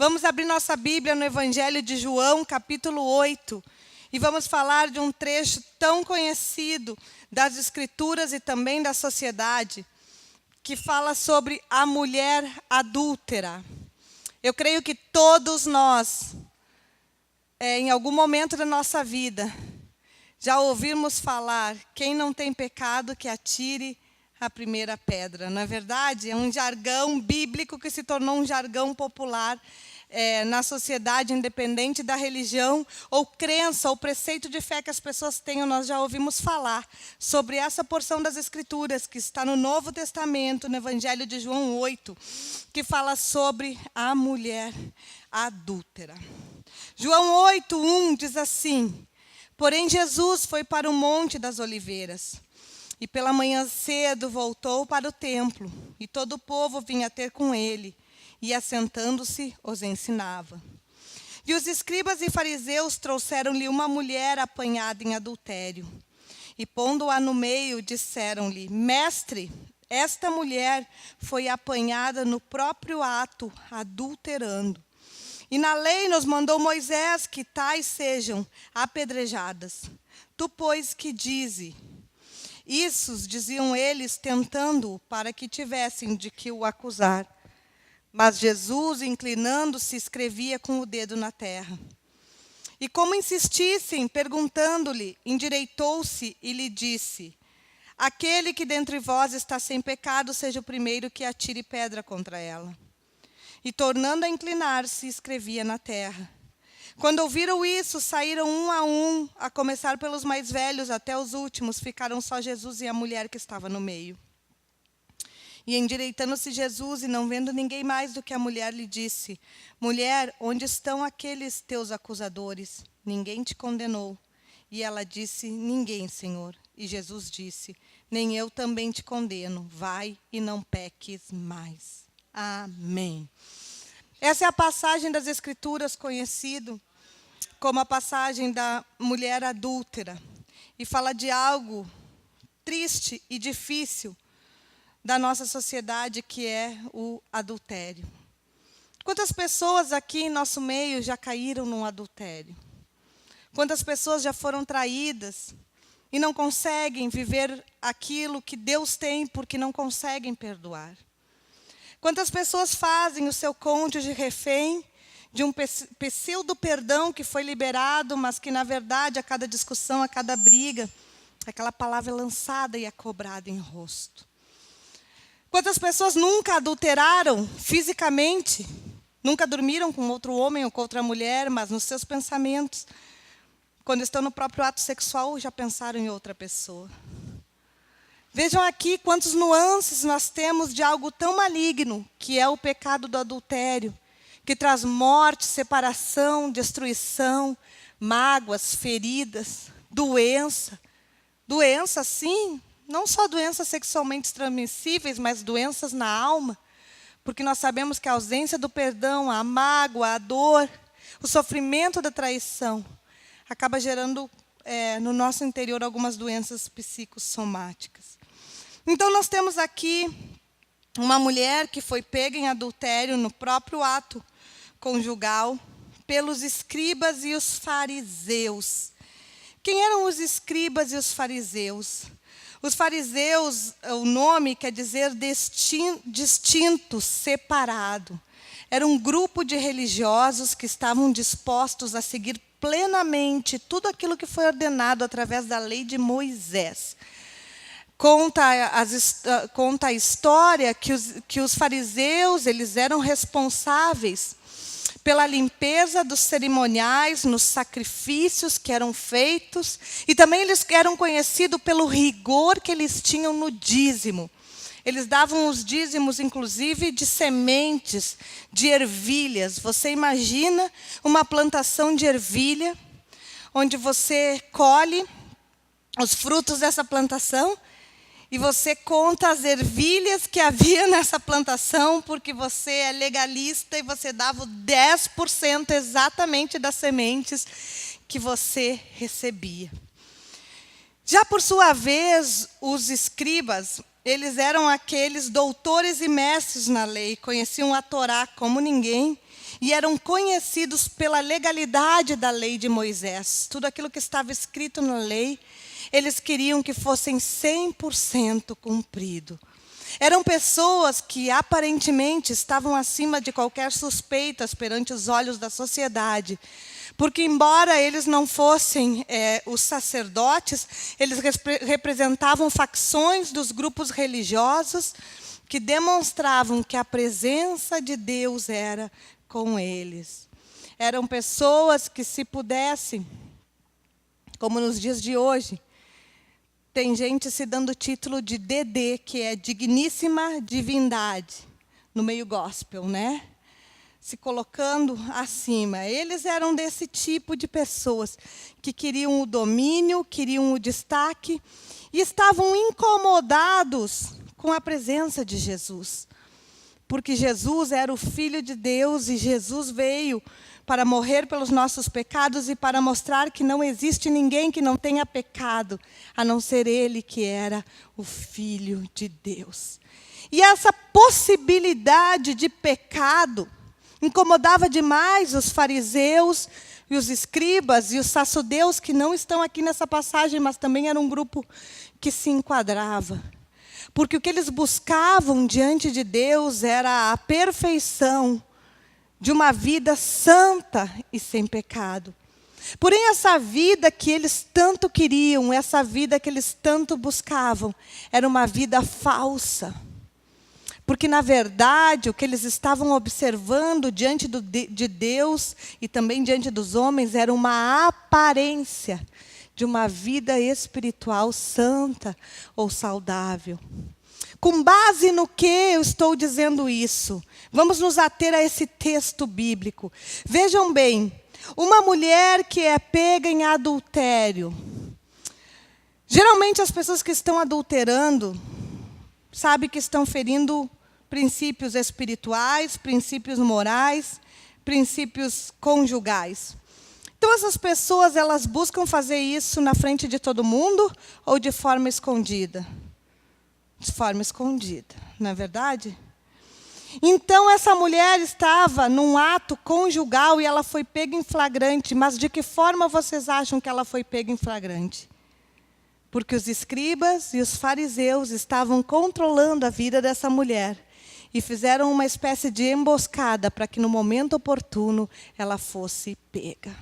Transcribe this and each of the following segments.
Vamos abrir nossa Bíblia no Evangelho de João, capítulo 8. E vamos falar de um trecho tão conhecido das Escrituras e também da sociedade, que fala sobre a mulher adúltera. Eu creio que todos nós, em algum momento da nossa vida, já ouvimos falar: quem não tem pecado, que atire a primeira pedra. Não é verdade? É um jargão bíblico que se tornou um jargão popular na sociedade, independente da religião ou crença ou preceito de fé que as pessoas tenham. Nós já ouvimos falar sobre essa porção das Escrituras que está no Novo Testamento, no Evangelho de João 8, que fala sobre a mulher adúltera. João 8:1 diz assim: porém Jesus foi para o Monte das Oliveiras, e pela manhã cedo voltou para o templo, e todo o povo vinha ter com ele, e assentando-se, os ensinava. E os escribas e fariseus trouxeram-lhe uma mulher apanhada em adultério. E pondo-a no meio, disseram-lhe: mestre, esta mulher foi apanhada no próprio ato, adulterando. E na lei nos mandou Moisés que tais sejam apedrejadas. Tu, pois, que dize? Isso diziam eles, tentando-o, para que tivessem de que o acusar. Mas Jesus, inclinando-se, escrevia com o dedo na terra. E como insistissem, perguntando-lhe, endireitou-se e lhe disse: aquele que dentre vós está sem pecado, seja o primeiro que atire pedra contra ela. E tornando a inclinar-se, escrevia na terra. Quando ouviram isso, saíram um, a começar pelos mais velhos até os últimos. Ficaram só Jesus e a mulher que estava no meio. E endireitando-se Jesus, e não vendo ninguém mais do que a mulher, lhe disse: mulher, onde estão aqueles teus acusadores? Ninguém te condenou? E ela disse: ninguém, Senhor. E Jesus disse: nem eu também te condeno. Vai e não peques mais. Amém. Essa é a passagem das Escrituras conhecida como a passagem da mulher adúltera. E fala de algo triste e difícil da nossa sociedade, que é o adultério. Quantas pessoas aqui em nosso meio já caíram num adultério? Quantas pessoas já foram traídas e não conseguem viver aquilo que Deus tem porque não conseguem perdoar? Quantas pessoas fazem o seu cônjuge refém de um pseudo-perdão que foi liberado, mas que, na verdade, a cada discussão, a cada briga, aquela palavra é lançada e é cobrada em rosto? Quantas pessoas nunca adulteraram fisicamente, nunca dormiram com outro homem ou com outra mulher, mas nos seus pensamentos, quando estão no próprio ato sexual, já pensaram em outra pessoa? Vejam aqui quantos nuances nós temos de algo tão maligno, que é o pecado do adultério, que traz morte, separação, destruição, mágoas, feridas, doença. Doença, sim, não só doenças sexualmente transmissíveis, mas doenças na alma, porque nós sabemos que a ausência do perdão, a mágoa, a dor, o sofrimento da traição, acaba gerando no nosso interior algumas doenças psicossomáticas. Então, nós temos aqui uma mulher que foi pega em adultério no próprio ato conjugal pelos escribas e os fariseus. Quem eram os escribas e os fariseus? Os fariseus, o nome quer dizer distinto, separado. Era um grupo de religiosos que estavam dispostos a seguir plenamente tudo aquilo que foi ordenado através da lei de Moisés. Conta a história que os fariseus eles eram responsáveis pela limpeza dos cerimoniais, nos sacrifícios que eram feitos, e também eles eram conhecidos pelo rigor que eles tinham no dízimo. Eles davam os dízimos, inclusive, de sementes, de ervilhas. Você imagina uma plantação de ervilha, onde você colhe os frutos dessa plantação, e você conta as ervilhas que havia nessa plantação, porque você é legalista e você dava o 10% exatamente das sementes que você recebia. Já por sua vez, os escribas, eles eram aqueles doutores e mestres na lei, conheciam a Torá como ninguém, e eram conhecidos pela legalidade da lei de Moisés. Tudo aquilo que estava escrito na lei, eles queriam que fossem 100% cumprido. Eram pessoas que aparentemente estavam acima de qualquer suspeita perante os olhos da sociedade. Porque, embora eles não fossem os sacerdotes, eles representavam facções dos grupos religiosos que demonstravam que a presença de Deus era com eles. Eram pessoas que, se pudessem, como nos dias de hoje, tem gente se dando o título de DD, que é digníssima divindade, no meio gospel, né? Se colocando acima. Eles eram desse tipo de pessoas que queriam o domínio, queriam o destaque e estavam incomodados com a presença de Jesus. Porque Jesus era o Filho de Deus e Jesus veio para morrer pelos nossos pecados e para mostrar que não existe ninguém que não tenha pecado, a não ser Ele que era o Filho de Deus. E essa possibilidade de pecado incomodava demais os fariseus e os escribas e os sacerdotes, que não estão aqui nessa passagem, mas também era um grupo que se enquadrava. Porque o que eles buscavam diante de Deus era a perfeição de uma vida santa e sem pecado. Porém, essa vida que eles tanto queriam, essa vida que eles tanto buscavam, era uma vida falsa. Porque, na verdade, o que eles estavam observando diante de Deus e também diante dos homens era uma aparência de uma vida espiritual santa ou saudável. Com base no que eu estou dizendo isso? Vamos nos ater a esse texto bíblico. Vejam bem, uma mulher que é pega em adultério. Geralmente as pessoas que estão adulterando sabem que estão ferindo princípios espirituais, princípios morais, princípios conjugais. Então essas pessoas, elas buscam fazer isso na frente de todo mundo ou de forma escondida? De forma escondida, não é verdade? Então, essa mulher estava num ato conjugal e ela foi pega em flagrante. Mas de que forma vocês acham que ela foi pega em flagrante? Porque os escribas e os fariseus estavam controlando a vida dessa mulher e fizeram uma espécie de emboscada para que no momento oportuno ela fosse pega.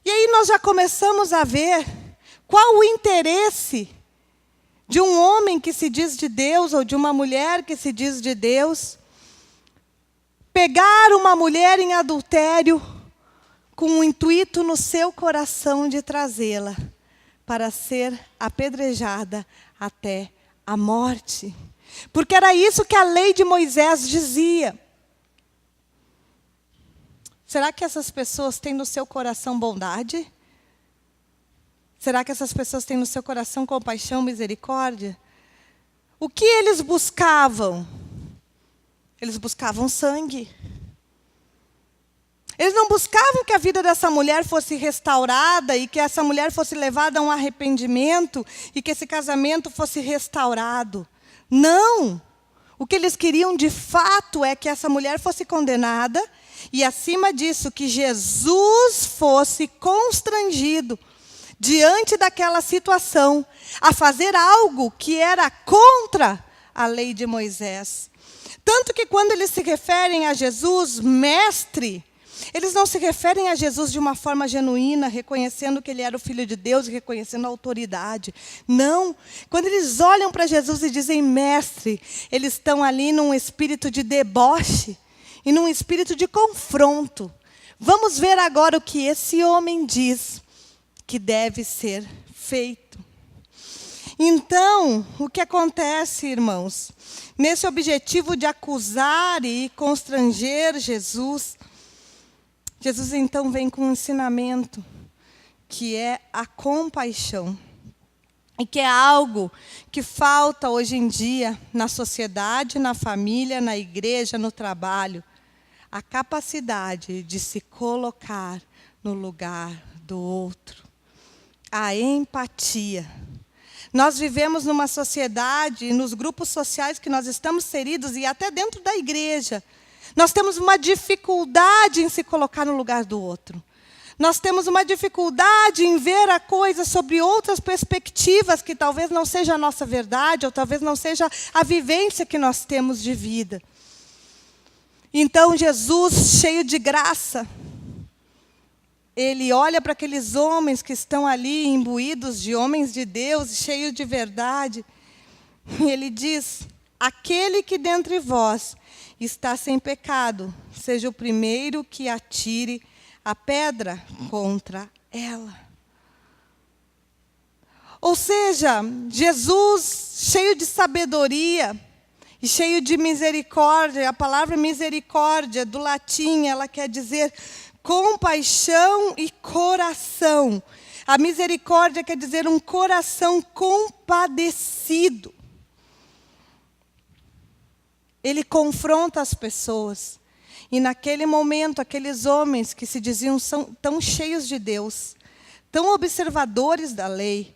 E aí nós já começamos a ver qual o interesse de um homem que se diz de Deus, ou de uma mulher que se diz de Deus, pegar uma mulher em adultério com o intuito no seu coração de trazê-la para ser apedrejada até a morte. Porque era isso que a lei de Moisés dizia. Será que essas pessoas têm no seu coração bondade? Será que essas pessoas têm no seu coração compaixão, misericórdia? O que eles buscavam? Eles buscavam sangue. Eles não buscavam que a vida dessa mulher fosse restaurada e que essa mulher fosse levada a um arrependimento e que esse casamento fosse restaurado. Não! O que eles queriam de fato é que essa mulher fosse condenada e, acima disso, que Jesus fosse constrangido diante daquela situação, a fazer algo que era contra a lei de Moisés. Tanto que quando eles se referem a Jesus, mestre, eles não se referem a Jesus de uma forma genuína, reconhecendo que ele era o Filho de Deus e reconhecendo a autoridade. Não. Quando eles olham para Jesus e dizem mestre, eles estão ali num espírito de deboche e num espírito de confronto. Vamos ver agora o que esse homem diz que deve ser feito. Então, o que acontece, irmãos? Nesse objetivo de acusar e constranger Jesus, Jesus então vem com um ensinamento que é a compaixão. E que é algo que falta hoje em dia na sociedade, na família, na igreja, no trabalho. A capacidade de se colocar no lugar do outro. A empatia. Nós vivemos numa sociedade, nos grupos sociais que nós estamos inseridos, e até dentro da igreja, Nós temos uma dificuldade em se colocar no lugar do outro. Nós temos uma dificuldade em ver a coisa sobre outras perspectivas, que talvez não seja a nossa verdade, ou talvez não seja a vivência que nós temos de vida. Então, Jesus, cheio de graça, ele olha para aqueles homens que estão ali, imbuídos de homens de Deus, cheios de verdade, e ele diz: aquele que dentre vós está sem pecado, seja o primeiro que atire a pedra contra ela. Ou seja, Jesus, cheio de sabedoria e cheio de misericórdia, a palavra misericórdia, do latim, ela quer dizer compaixão e coração. A misericórdia quer dizer um coração compadecido. Ele confronta as pessoas. E naquele momento, aqueles homens que se diziam tão cheios de Deus, tão observadores da lei,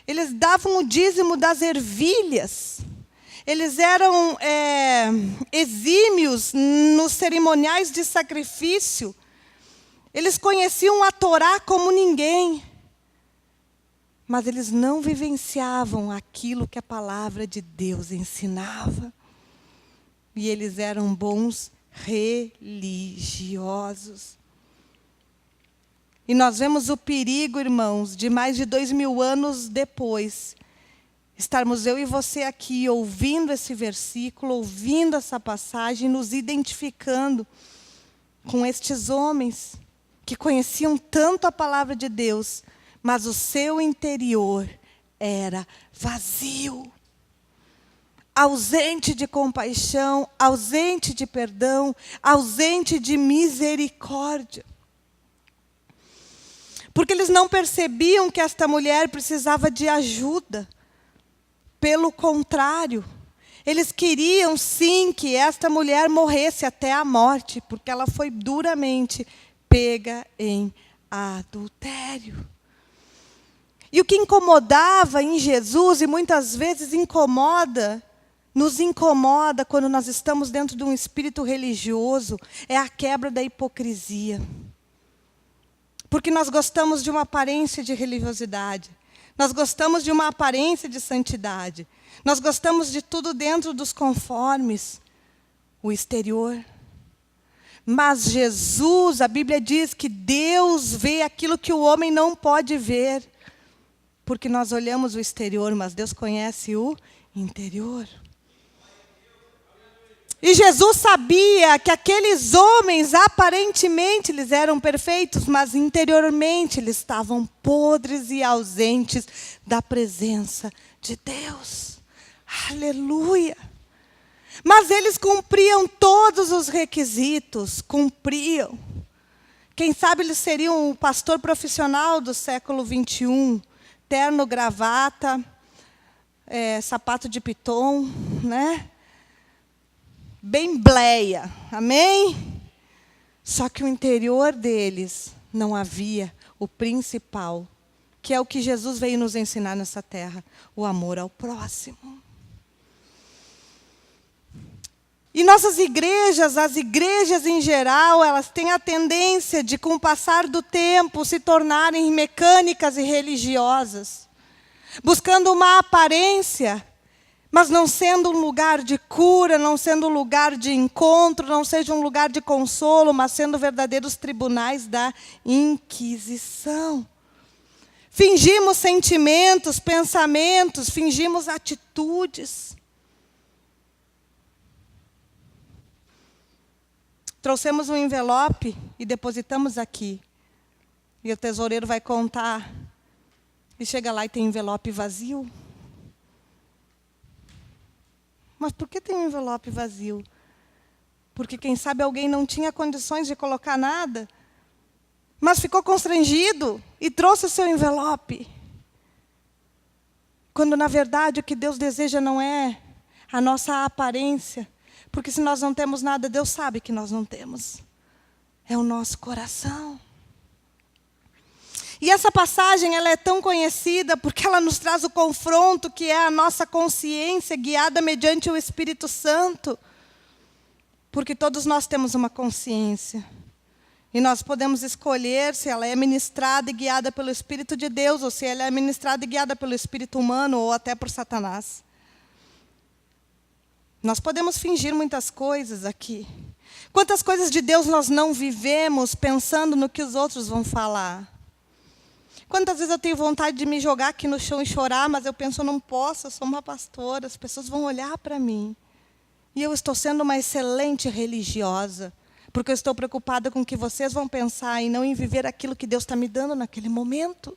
eles davam o dízimo das ervilhas. Eles eram exímios nos cerimoniais de sacrifício. Eles conheciam a Torá como ninguém. Mas eles não vivenciavam aquilo que a palavra de Deus ensinava. E eles eram bons religiosos. E nós vemos o perigo, irmãos, de mais de 2000 anos depois, estarmos eu e você aqui ouvindo esse versículo, ouvindo essa passagem, nos identificando com estes homens que conheciam tanto a palavra de Deus, mas o seu interior era vazio. Ausente de compaixão, ausente de perdão, ausente de misericórdia. Porque eles não percebiam que esta mulher precisava de ajuda. Pelo contrário, eles queriam sim que esta mulher morresse até a morte, porque ela foi duramente pega em adultério. E o que incomodava em Jesus, e muitas vezes nos incomoda quando nós estamos dentro de um espírito religioso, é a quebra da hipocrisia. Porque nós gostamos de uma aparência de religiosidade. Nós gostamos de uma aparência de santidade. Nós gostamos de tudo dentro dos conformes, o exterior. Mas Jesus, a Bíblia diz que Deus vê aquilo que o homem não pode ver. Porque nós olhamos o exterior, mas Deus conhece o interior. E Jesus sabia que aqueles homens, aparentemente, eles eram perfeitos, mas interiormente eles estavam podres e ausentes da presença de Deus. Aleluia! Mas eles cumpriam todos os requisitos, cumpriam. Quem sabe eles seriam o pastor profissional do século 21, terno, gravata, sapato de piton, né? Bem bleia, amém? Só que o interior deles não havia o principal, que é o que Jesus veio nos ensinar nessa terra, o amor ao próximo. E nossas igrejas, as igrejas em geral, elas têm a tendência de, com o passar do tempo, se tornarem mecânicas e religiosas, buscando uma aparência, mas não sendo um lugar de cura, não sendo um lugar de encontro, não seja um lugar de consolo, mas sendo verdadeiros tribunais da Inquisição. Fingimos sentimentos, pensamentos, fingimos atitudes. Trouxemos um envelope e depositamos aqui. E o tesoureiro vai contar. E chega lá e tem envelope vazio. Mas por que tem um envelope vazio? Porque, quem sabe, alguém não tinha condições de colocar nada, mas ficou constrangido e trouxe o seu envelope. Quando, na verdade, o que Deus deseja não é a nossa aparência. Porque se nós não temos nada, Deus sabe que nós não temos. É o nosso coração. E essa passagem, ela é tão conhecida porque ela nos traz o confronto que é a nossa consciência guiada mediante o Espírito Santo. Porque todos nós temos uma consciência. E nós podemos escolher se ela é ministrada e guiada pelo Espírito de Deus, ou se ela é ministrada e guiada pelo espírito humano, ou até por Satanás. Nós podemos fingir muitas coisas aqui. Quantas coisas de Deus nós não vivemos pensando no que os outros vão falar? Quantas vezes eu tenho vontade de me jogar aqui no chão e chorar, mas eu penso, eu não posso, eu sou uma pastora, as pessoas vão olhar para mim. E eu estou sendo uma excelente religiosa, porque eu estou preocupada com o que vocês vão pensar e não em viver aquilo que Deus está me dando naquele momento.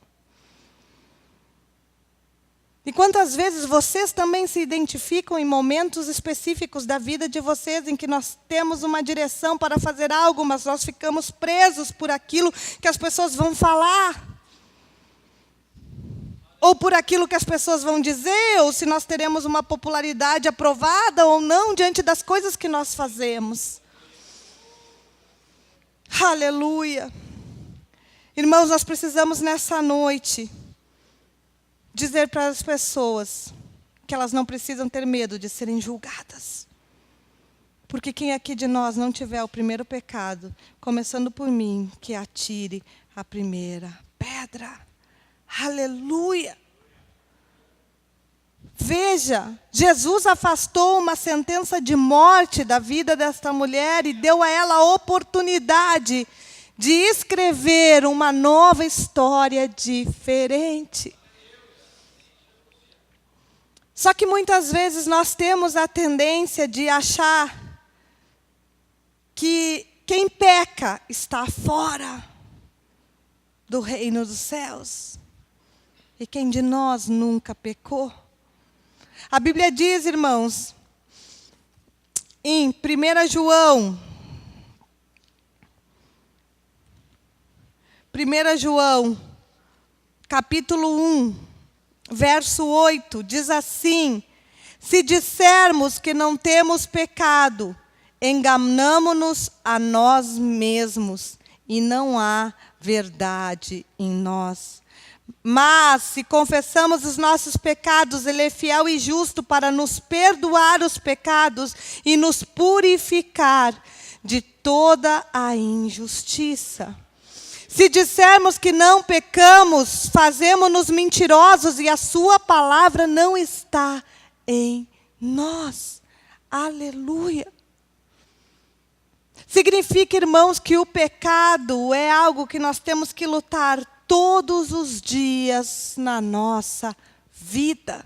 E quantas vezes vocês também se identificam em momentos específicos da vida de vocês, em que nós temos uma direção para fazer algo, mas nós ficamos presos por aquilo que as pessoas vão falar. Ou por aquilo que as pessoas vão dizer, ou se nós teremos uma popularidade aprovada ou não diante das coisas que nós fazemos. Aleluia. Irmãos, nós precisamos nessa noite dizer para as pessoas que elas não precisam ter medo de serem julgadas. Porque quem aqui de nós não tiver o primeiro pecado, começando por mim, que atire a primeira pedra. Aleluia! Veja, Jesus afastou uma sentença de morte da vida desta mulher e deu a ela a oportunidade de escrever uma nova história diferente. Só que muitas vezes nós temos a tendência de achar que quem peca está fora do reino dos céus. E quem de nós nunca pecou? A Bíblia diz, irmãos, em 1 João, capítulo 1, verso 8, diz assim: se dissermos que não temos pecado, enganamo-nos a nós mesmos, e não há verdade em nós. Mas, se confessamos os nossos pecados, Ele é fiel e justo para nos perdoar os pecados e nos purificar de toda a injustiça. Se dissermos que não pecamos, fazemo-nos mentirosos e a sua palavra não está em nós. Aleluia. Significa, irmãos, que o pecado é algo que nós temos que lutar todos os dias na nossa vida.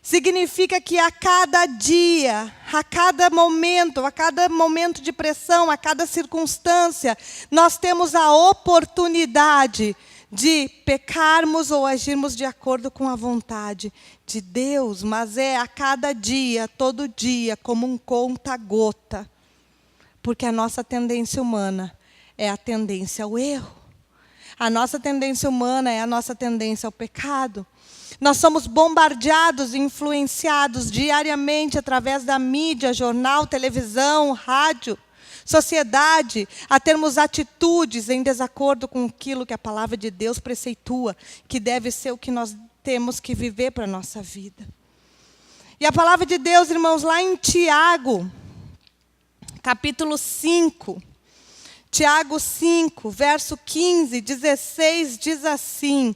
Significa que a cada dia, a cada momento de pressão, a cada circunstância, nós temos a oportunidade de pecarmos ou agirmos de acordo com a vontade de Deus, mas é a cada dia, todo dia, como um conta-gota. Porque a nossa tendência humana é a tendência ao erro. A nossa tendência humana é a nossa tendência ao pecado. Nós somos bombardeados e influenciados diariamente através da mídia, jornal, televisão, rádio, sociedade, a termos atitudes em desacordo com aquilo que a palavra de Deus preceitua, que deve ser o que nós temos que viver para a nossa vida. E a palavra de Deus, irmãos, lá em Tiago, capítulo 5, Tiago 5, verso 15, 16, diz assim: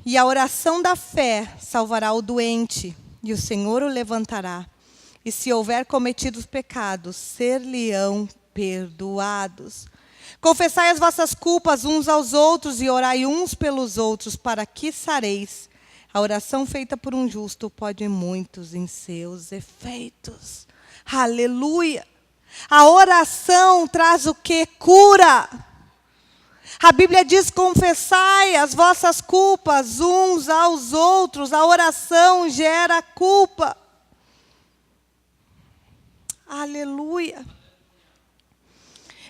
e a oração da fé salvará o doente, e o Senhor o levantará. E se houver cometido os pecados, ser-lhe-ão perdoados. Confessai as vossas culpas uns aos outros e orai uns pelos outros, para que sareis. A oração feita por um justo pode muitos em seus efeitos. Aleluia! A oração traz o quê? Cura. A Bíblia diz: confessai as vossas culpas uns aos outros. A oração gera culpa. Aleluia.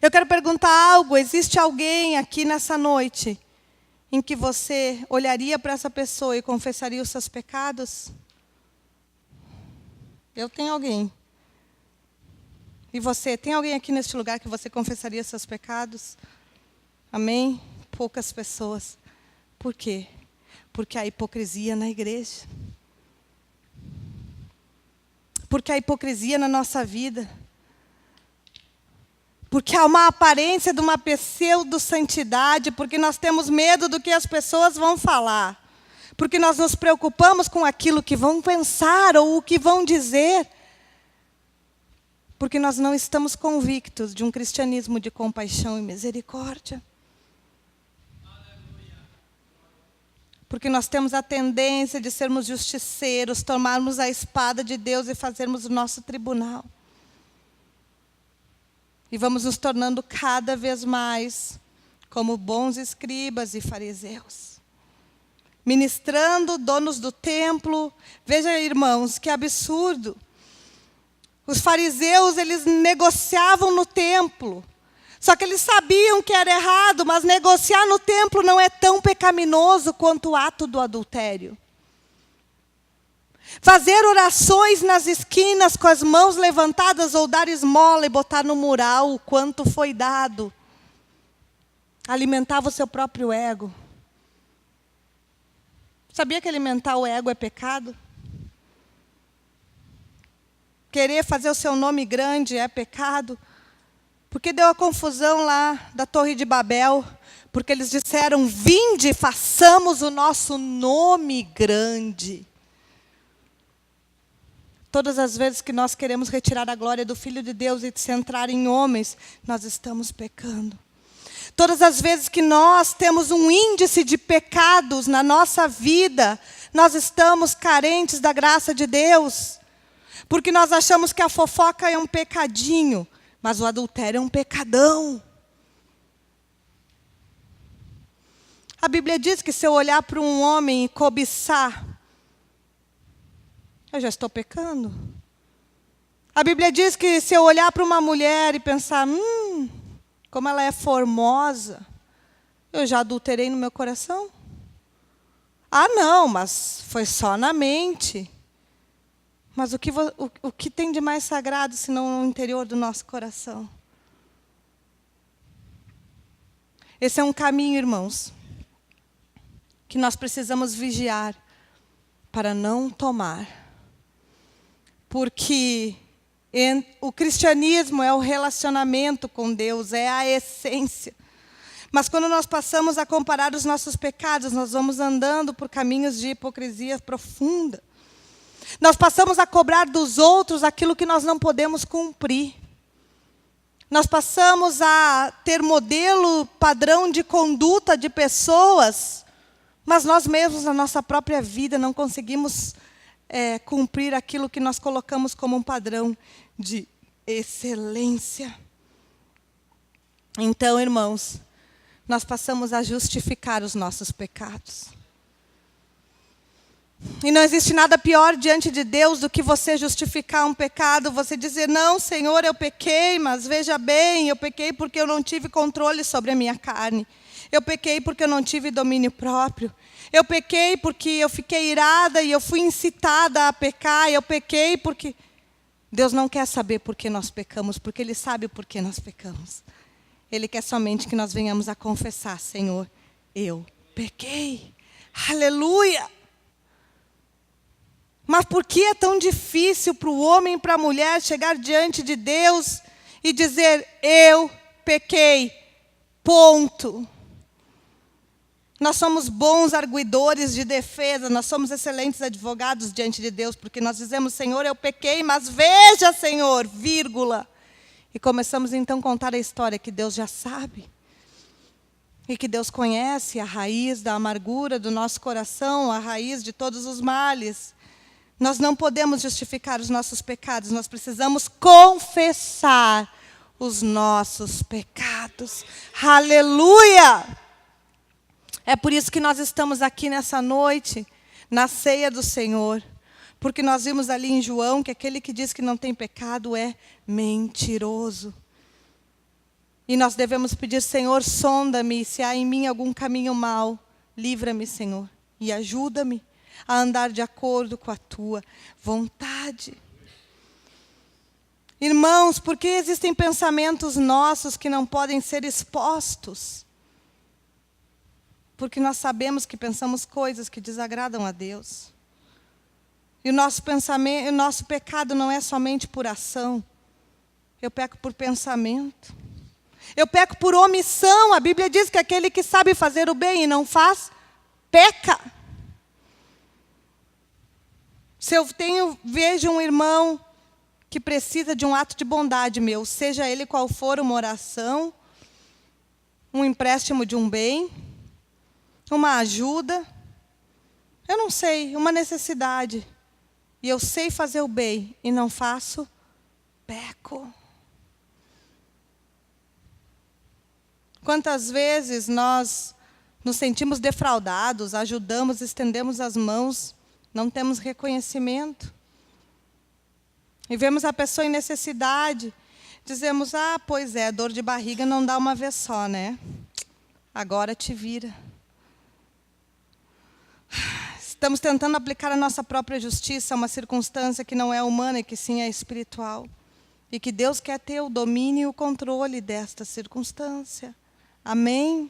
Eu quero perguntar algo. Existe alguém aqui nessa noite em que você olharia para essa pessoa e confessaria os seus pecados? Eu tenho alguém. E você, tem alguém aqui neste lugar que você confessaria seus pecados? Amém? Poucas pessoas. Por quê? Porque há hipocrisia na igreja. porque há hipocrisia na nossa vida. Porque há uma aparência de uma pseudo-santidade, porque nós temos medo do que as pessoas vão falar. Porque nós nos preocupamos com aquilo que vão pensar ou o que vão dizer. Porque nós não estamos convictos de um cristianismo de compaixão e misericórdia. Porque nós temos a tendência de sermos justiceiros, tomarmos a espada de Deus e fazermos o nosso tribunal. E vamos nos tornando cada vez mais como bons escribas e fariseus. Ministrando, donos do templo. Veja, irmãos, que absurdo. Os fariseus, eles negociavam no templo. Só que eles sabiam que era errado, mas negociar no templo não é tão pecaminoso quanto o ato do adultério. Fazer orações nas esquinas com as mãos levantadas ou dar esmola e botar no mural o quanto foi dado. Alimentava o seu próprio ego. Sabia que alimentar o ego é pecado? Querer fazer o seu nome grande é pecado? Porque deu a confusão lá da Torre de Babel. Porque eles disseram, vinde, façamos o nosso nome grande. Todas as vezes que nós queremos retirar a glória do Filho de Deus e centrar em homens, nós estamos pecando. Todas as vezes que nós temos um índice de pecados na nossa vida, nós estamos carentes da graça de Deus. Porque nós achamos que a fofoca é um pecadinho, mas o adultério é um pecadão. A Bíblia diz que se eu olhar para um homem e cobiçar, eu já estou pecando. A Bíblia diz que se eu olhar para uma mulher e pensar, como ela é formosa, eu já adulterei no meu coração? Ah, não, mas foi só na mente. Mas o que tem de mais sagrado, senão no interior do nosso coração? Esse é um caminho, irmãos, que nós precisamos vigiar para não tomar. Porque o cristianismo é o relacionamento com Deus, é a essência. Mas quando nós passamos a comparar os nossos pecados, nós vamos andando por caminhos de hipocrisia profunda. Nós passamos a cobrar dos outros aquilo que nós não podemos cumprir. Nós passamos a ter modelo, padrão de conduta de pessoas, mas nós mesmos, na nossa própria vida, não conseguimos cumprir aquilo que nós colocamos como um padrão de excelência. Então, irmãos, nós passamos a justificar os nossos pecados. E não existe nada pior diante de Deus do que você justificar um pecado, você dizer, não, Senhor, eu pequei, mas veja bem, eu pequei porque eu não tive controle sobre a minha carne. Eu pequei porque eu não tive domínio próprio. Eu pequei porque eu fiquei irada e eu fui incitada a pecar. Eu pequei porque... Deus não quer saber por que nós pecamos, porque Ele sabe por que nós pecamos. Ele quer somente que nós venhamos a confessar, Senhor, eu pequei. Aleluia! Mas por que é tão difícil para o homem e para a mulher chegar diante de Deus e dizer, eu pequei, ponto. Nós somos bons arguidores de defesa, nós somos excelentes advogados diante de Deus, porque nós dizemos, Senhor, eu pequei, mas veja, Senhor, vírgula. E começamos então a contar a história que Deus já sabe. E que Deus conhece a raiz da amargura do nosso coração, a raiz de todos os males. Nós não podemos justificar os nossos pecados, nós precisamos confessar os nossos pecados. Aleluia! É por isso que nós estamos aqui nessa noite, na ceia do Senhor. Porque nós vimos ali em João que aquele que diz que não tem pecado é mentiroso. E nós devemos pedir, Senhor, sonda-me, se há em mim algum caminho mau, livra-me, Senhor, e ajuda-me a andar de acordo com a tua vontade. Irmãos, por que existem pensamentos nossos que não podem ser expostos? Porque nós sabemos que pensamos coisas que desagradam a Deus. E o nosso pensamento, o nosso pecado não é somente por ação. Eu peco por pensamento. Eu peco por omissão. A Bíblia diz que aquele que sabe fazer o bem e não faz, peca. Se eu vejo um irmão que precisa de um ato de bondade meu, seja ele qual for, uma oração, um empréstimo de um bem, uma ajuda, eu não sei, uma necessidade, e eu sei fazer o bem e não faço, peco. Quantas vezes nós nos sentimos defraudados, ajudamos, estendemos as mãos, não temos reconhecimento. E vemos a pessoa em necessidade, dizemos, pois é, dor de barriga não dá uma vez só, né? Agora te vira. Estamos tentando aplicar a nossa própria justiça a uma circunstância que não é humana e que sim é espiritual. E que Deus quer ter o domínio e o controle desta circunstância. Amém?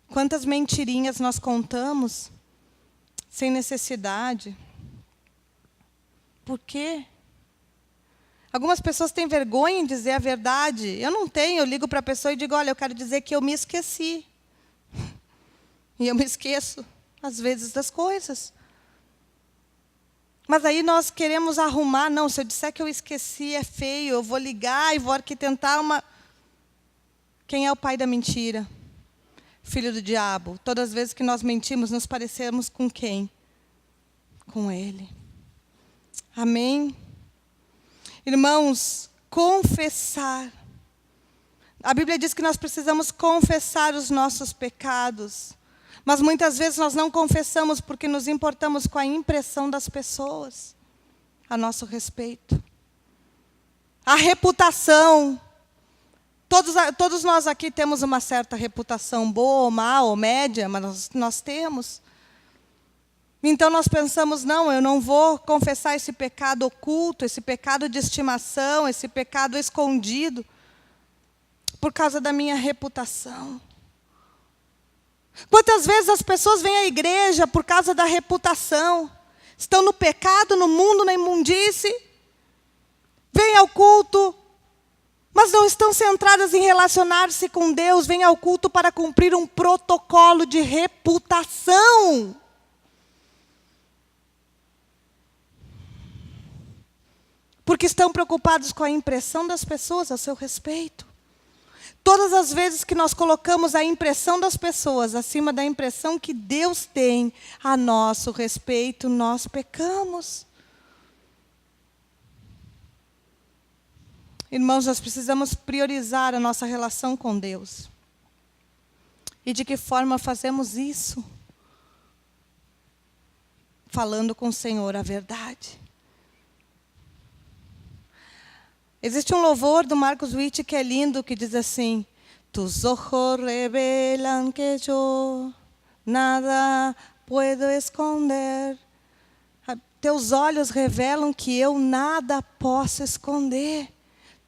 Quantas mentirinhas nós contamos sem necessidade? Por quê? Algumas pessoas têm vergonha em dizer a verdade. Eu não tenho, eu ligo para a pessoa e digo, olha, eu quero dizer que eu me esqueci. E eu me esqueço, às vezes, das coisas. Mas aí nós queremos arrumar. Não, se eu disser que eu esqueci, é feio. Eu vou ligar e vou arquitetar uma... Quem é o pai da mentira? Filho do diabo. Todas as vezes que nós mentimos, nos parecemos com quem? Com ele. Amém? Irmãos, confessar. A Bíblia diz que nós precisamos confessar os nossos pecados. Mas muitas vezes nós não confessamos porque nos importamos com a impressão das pessoas a nosso respeito. A reputação. Todos nós aqui temos uma certa reputação, boa ou má, ou média, mas nós temos. Então nós pensamos, não, eu não vou confessar esse pecado oculto, esse pecado de estimação, esse pecado escondido, por causa da minha reputação. Quantas vezes as pessoas vêm à igreja por causa da reputação? Estão no pecado, no mundo, na imundície. Vêm ao culto, mas não estão centradas em relacionar-se com Deus. Vêm ao culto para cumprir um protocolo de reputação. Porque estão preocupados com a impressão das pessoas a seu respeito. Todas as vezes que nós colocamos a impressão das pessoas acima da impressão que Deus tem a nosso respeito, nós pecamos. Irmãos, nós precisamos priorizar a nossa relação com Deus. E de que forma fazemos isso? Falando com o Senhor a verdade. Existe um louvor do Marcos Witt que é lindo, que diz assim: Tus ojos revelan que yo nada puedo esconder. Teus olhos revelam que eu nada posso esconder.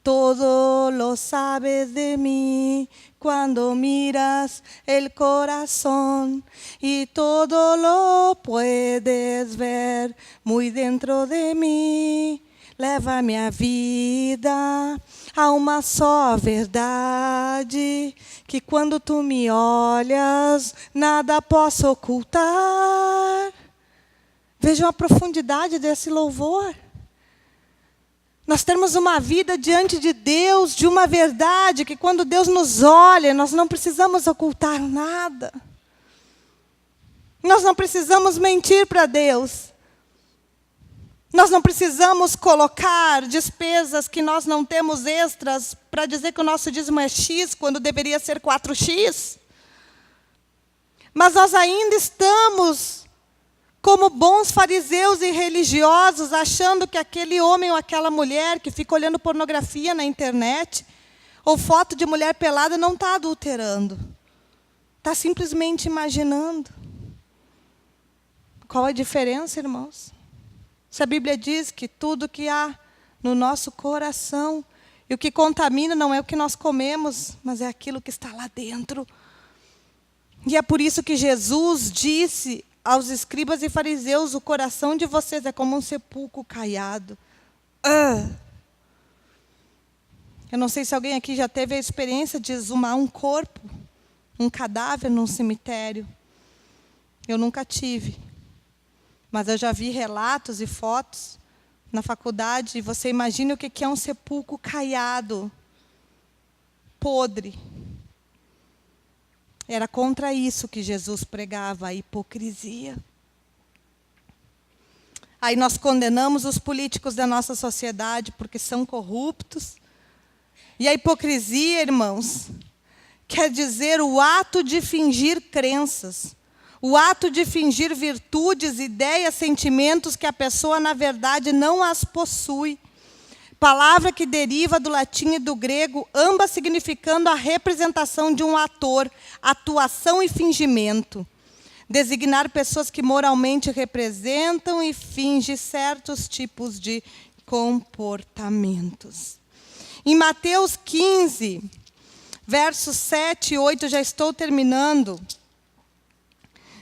Todo lo sabes de mí cuando miras el corazón y todo lo puedes ver muy dentro de mí. Leva minha vida a uma só verdade, que quando tu me olhas, nada posso ocultar. Vejam a profundidade desse louvor. Nós temos uma vida diante de Deus, de uma verdade, que quando Deus nos olha, nós não precisamos ocultar nada. Nós não precisamos mentir para Deus. Nós não precisamos colocar despesas que nós não temos extras para dizer que o nosso dízimo é X, quando deveria ser 4X. Mas nós ainda estamos como bons fariseus e religiosos, achando que aquele homem ou aquela mulher que fica olhando pornografia na internet, ou foto de mulher pelada, não está adulterando. Está simplesmente imaginando. Qual a diferença, irmãos? Se a Bíblia diz que tudo que há no nosso coração, e o que contamina não é o que nós comemos, mas é aquilo que está lá dentro. E é por isso que Jesus disse aos escribas e fariseus: o coração de vocês é como um sepulcro caiado. Eu não sei se alguém aqui já teve a experiência de exumar um corpo, um cadáver num cemitério. Eu nunca tive. Mas eu já vi relatos e fotos na faculdade. E você imagina o que é um sepulcro caiado, podre. Era contra isso que Jesus pregava, a hipocrisia. Aí nós condenamos os políticos da nossa sociedade porque são corruptos. E a hipocrisia, irmãos, quer dizer o ato de fingir crenças, o ato de fingir virtudes, ideias, sentimentos que a pessoa, na verdade, não as possui. Palavra que deriva do latim e do grego, ambas significando a representação de um ator, atuação e fingimento. Designar pessoas que moralmente representam e fingem certos tipos de comportamentos. Em Mateus 15, versos 7 e 8, já estou terminando,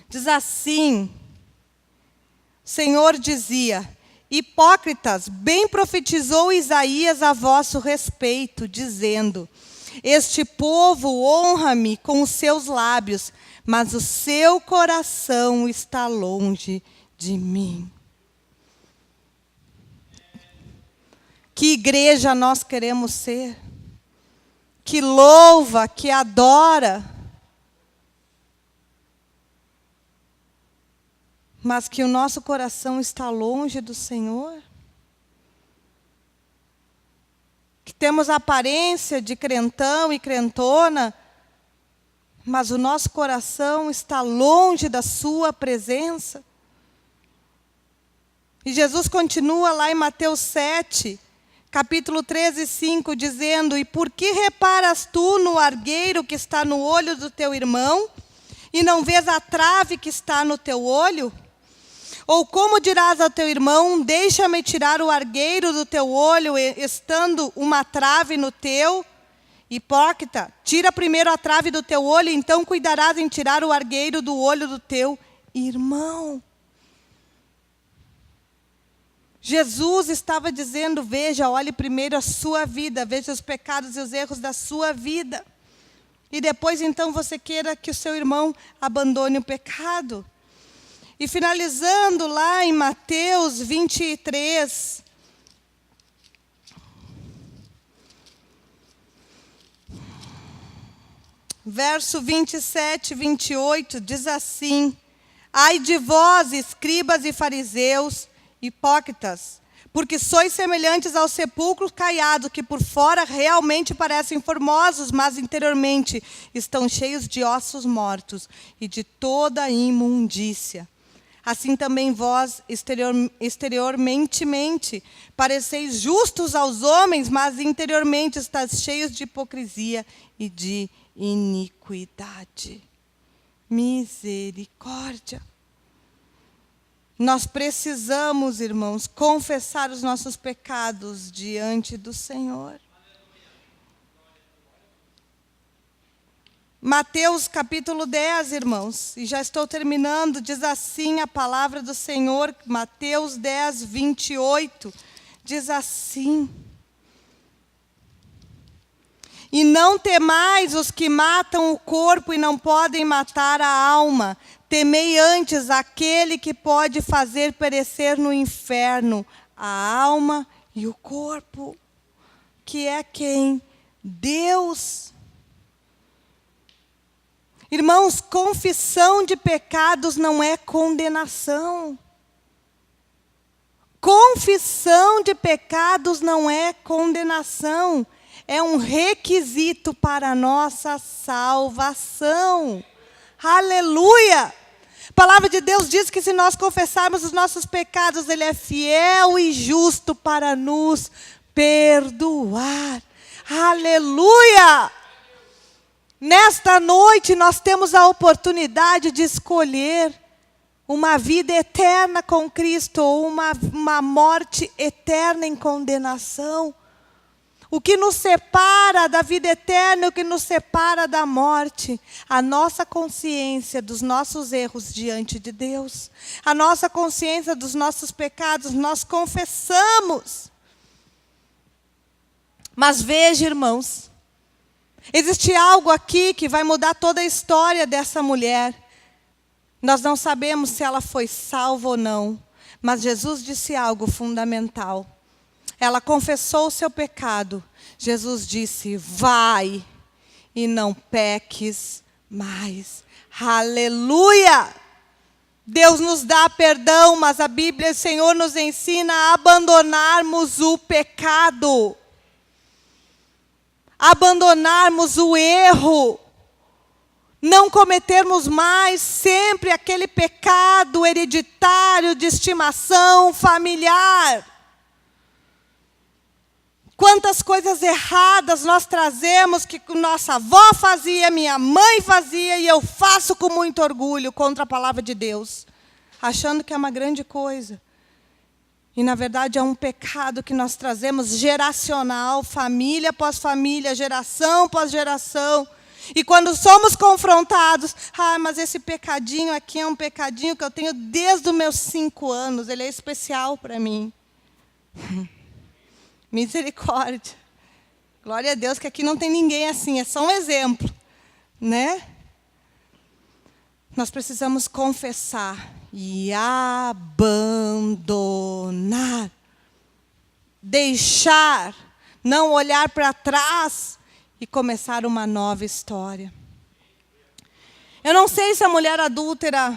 diz assim: o Senhor dizia: hipócritas, bem profetizou Isaías a vosso respeito, dizendo: este povo honra-me com os seus lábios, mas o seu coração está longe de mim. Que igreja nós queremos ser? Que louva, que adora, mas que o nosso coração está longe do Senhor? Que temos a aparência de crentão e crentona, mas o nosso coração está longe da sua presença? E Jesus continua lá em Mateus 7, capítulo 13, 5, dizendo: e por que reparas tu no argueiro que está no olho do teu irmão, e não vês a trave que está no teu olho? Ou como dirás ao teu irmão: deixa-me tirar o argueiro do teu olho, estando uma trave no teu? Hipócrita, tira primeiro a trave do teu olho, então cuidarás em tirar o argueiro do olho do teu irmão. Jesus estava dizendo: veja, olhe primeiro a sua vida, veja os pecados e os erros da sua vida. E depois, então, você queira que o seu irmão abandone o pecado. E finalizando lá em Mateus 23, verso 27 e 28, diz assim: ai de vós, escribas e fariseus, hipócritas, porque sois semelhantes aos sepulcros caiados, que por fora realmente parecem formosos, mas interiormente estão cheios de ossos mortos e de toda a imundícia. Assim também vós, exteriormente, pareceis justos aos homens, mas interiormente estáis cheios de hipocrisia e de iniquidade. Misericórdia. Nós precisamos, irmãos, confessar os nossos pecados diante do Senhor. Mateus capítulo 10, irmãos, e já estou terminando, diz assim a palavra do Senhor, Mateus 10, 28, diz assim: e não temais os que matam o corpo e não podem matar a alma, temei antes aquele que pode fazer perecer no inferno a alma e o corpo, que é quem? Deus. Irmãos, confissão de pecados não é condenação. Confissão de pecados não é condenação. É um requisito para a nossa salvação. Aleluia! A palavra de Deus diz que se nós confessarmos os nossos pecados, Ele é fiel e justo para nos perdoar. Aleluia! Nesta noite nós temos a oportunidade de escolher uma vida eterna com Cristo ou uma morte eterna em condenação. O que nos separa da vida eterna, o que nos separa da morte? A nossa consciência dos nossos erros diante de Deus. A nossa consciência dos nossos pecados, nós confessamos. Mas veja, irmãos, existe algo aqui que vai mudar toda a história dessa mulher. Nós não sabemos se ela foi salva ou não, mas Jesus disse algo fundamental. Ela confessou o seu pecado. Jesus disse, vai e não peques mais. Aleluia! Deus nos dá perdão, mas a Bíblia, o Senhor nos ensina a abandonarmos o pecado. Abandonarmos o erro. Não cometermos mais sempre aquele pecado hereditário de estimação familiar. Quantas coisas erradas nós trazemos que nossa avó fazia, minha mãe fazia e eu faço com muito orgulho contra a palavra de Deus, achando que é uma grande coisa. E na verdade é um pecado que nós trazemos geracional, família após família, geração após geração. E quando somos confrontados, mas esse pecadinho aqui é um pecadinho que eu tenho desde os meus 5 anos, ele é especial para mim. Misericórdia. Glória a Deus que aqui não tem ninguém assim, é só um exemplo, né? Nós precisamos confessar e abandonar. Deixar, não olhar para trás e começar uma nova história. Eu não sei se a mulher adúltera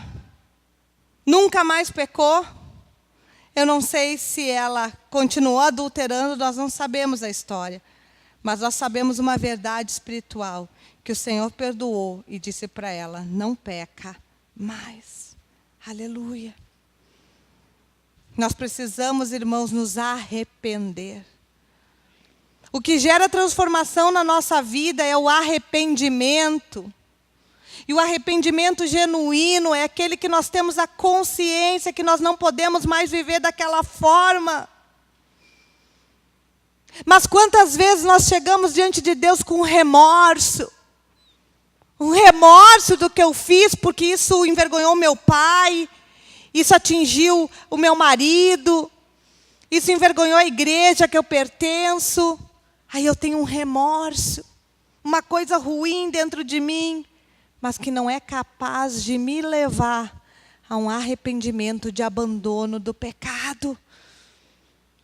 nunca mais pecou. Eu não sei se ela continuou adulterando, nós não sabemos a história. Mas nós sabemos uma verdade espiritual, que o Senhor perdoou e disse para ela, não peca mais. Aleluia. Nós precisamos, irmãos, nos arrepender. O que gera transformação na nossa vida é o arrependimento. E o arrependimento genuíno é aquele que nós temos a consciência que nós não podemos mais viver daquela forma. Mas quantas vezes nós chegamos diante de Deus com remorso? Um remorso do que eu fiz, porque isso envergonhou meu pai, isso atingiu o meu marido, isso envergonhou a igreja que eu pertenço. Aí eu tenho um remorso, uma coisa ruim dentro de mim, mas que não é capaz de me levar a um arrependimento de abandono do pecado.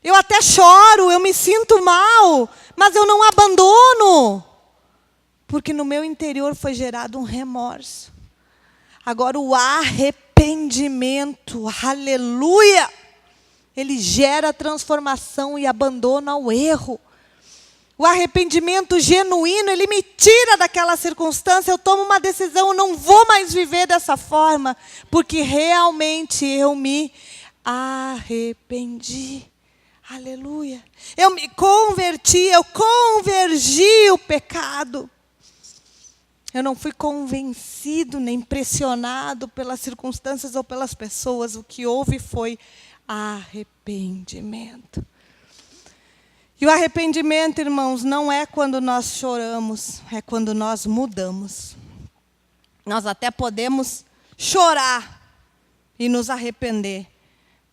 Eu até choro, eu me sinto mal, mas eu não abandono, porque no meu interior foi gerado um remorso. Agora o arrependimento, aleluia, ele gera transformação e abandono ao erro. O arrependimento genuíno, ele me tira daquela circunstância, eu tomo uma decisão, eu não vou mais viver dessa forma, porque realmente eu me arrependi. Aleluia. Eu me converti, eu convergi o pecado. Eu não fui convencido nem pressionado pelas circunstâncias ou pelas pessoas. O que houve foi arrependimento. E o arrependimento, irmãos, não é quando nós choramos, é quando nós mudamos. Nós até podemos chorar e nos arrepender,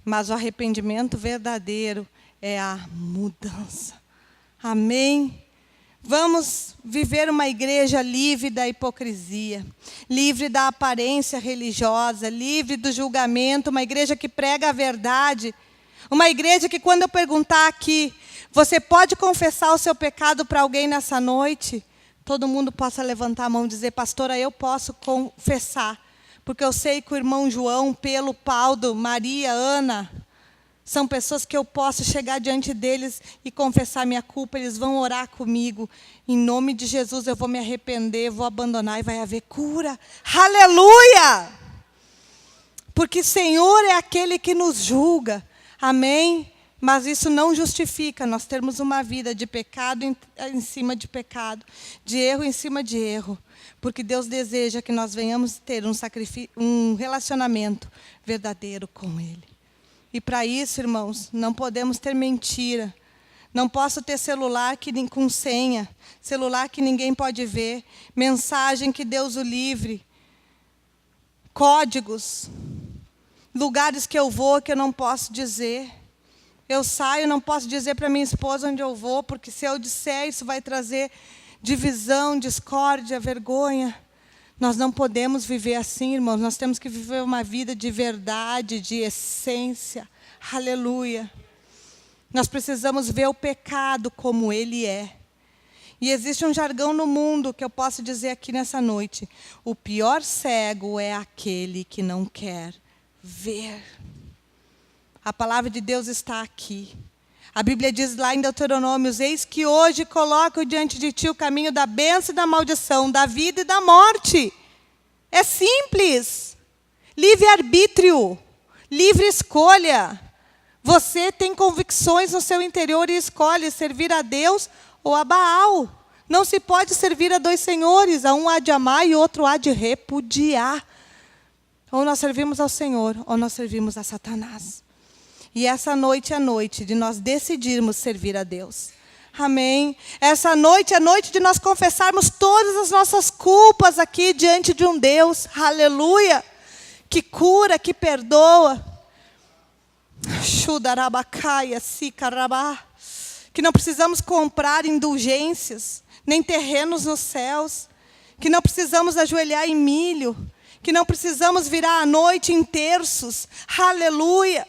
mas o arrependimento verdadeiro é a mudança. Amém? Vamos viver uma igreja livre da hipocrisia, livre da aparência religiosa, livre do julgamento, uma igreja que prega a verdade, uma igreja que quando eu perguntar aqui, você pode confessar o seu pecado para alguém nessa noite? Todo mundo possa levantar a mão e dizer, pastora, eu posso confessar, porque eu sei que o irmão João, Pelo, Paulo, Maria, Ana, são pessoas que eu posso chegar diante deles e confessar minha culpa, eles vão orar comigo. Em nome de Jesus eu vou me arrepender, vou abandonar e vai haver cura. Aleluia! Porque o Senhor é aquele que nos julga. Amém? Mas isso não justifica nós termos uma vida de pecado em cima de pecado, de erro em cima de erro. Porque Deus deseja que nós venhamos ter um relacionamento verdadeiro com Ele. E para isso, irmãos, não podemos ter mentira, Não posso ter celular com senha, celular que ninguém pode ver, mensagem que Deus o livre, códigos, lugares que eu vou que eu não posso dizer. Eu saio, não posso dizer para minha esposa onde eu vou, porque se eu disser, isso vai trazer divisão, discórdia, vergonha. Nós não podemos viver assim, irmãos. Nós temos que viver uma vida de verdade, de essência. Aleluia. Nós precisamos ver o pecado como ele é. E existe um jargão no mundo que eu posso dizer aqui nessa noite. O pior cego é aquele que não quer ver. A palavra de Deus está aqui. A Bíblia diz lá em Deuteronômio: eis que hoje coloco diante de ti o caminho da bênção e da maldição, da vida e da morte. É simples. Livre-arbítrio, livre escolha. Você tem convicções no seu interior e escolhe servir a Deus ou a Baal. Não se pode servir a dois senhores. A um há de amar e o outro há de repudiar. Ou nós servimos ao Senhor, ou nós servimos a Satanás. E essa noite é a noite de nós decidirmos servir a Deus. Amém? Essa noite é a noite de nós confessarmos todas as nossas culpas aqui diante de um Deus. Aleluia! Que cura, que perdoa. Que não precisamos comprar indulgências, nem terrenos nos céus. Que não precisamos ajoelhar em milho. Que não precisamos virar à noite em terços. Aleluia!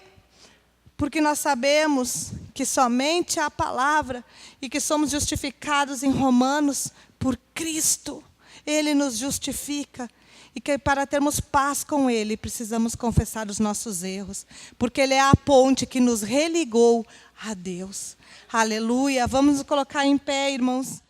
Porque nós sabemos que somente a palavra e que somos justificados em Romanos por Cristo. Ele nos justifica. E que para termos paz com Ele, precisamos confessar os nossos erros. Porque Ele é a ponte que nos religou a Deus. Aleluia. Vamos nos colocar em pé, irmãos.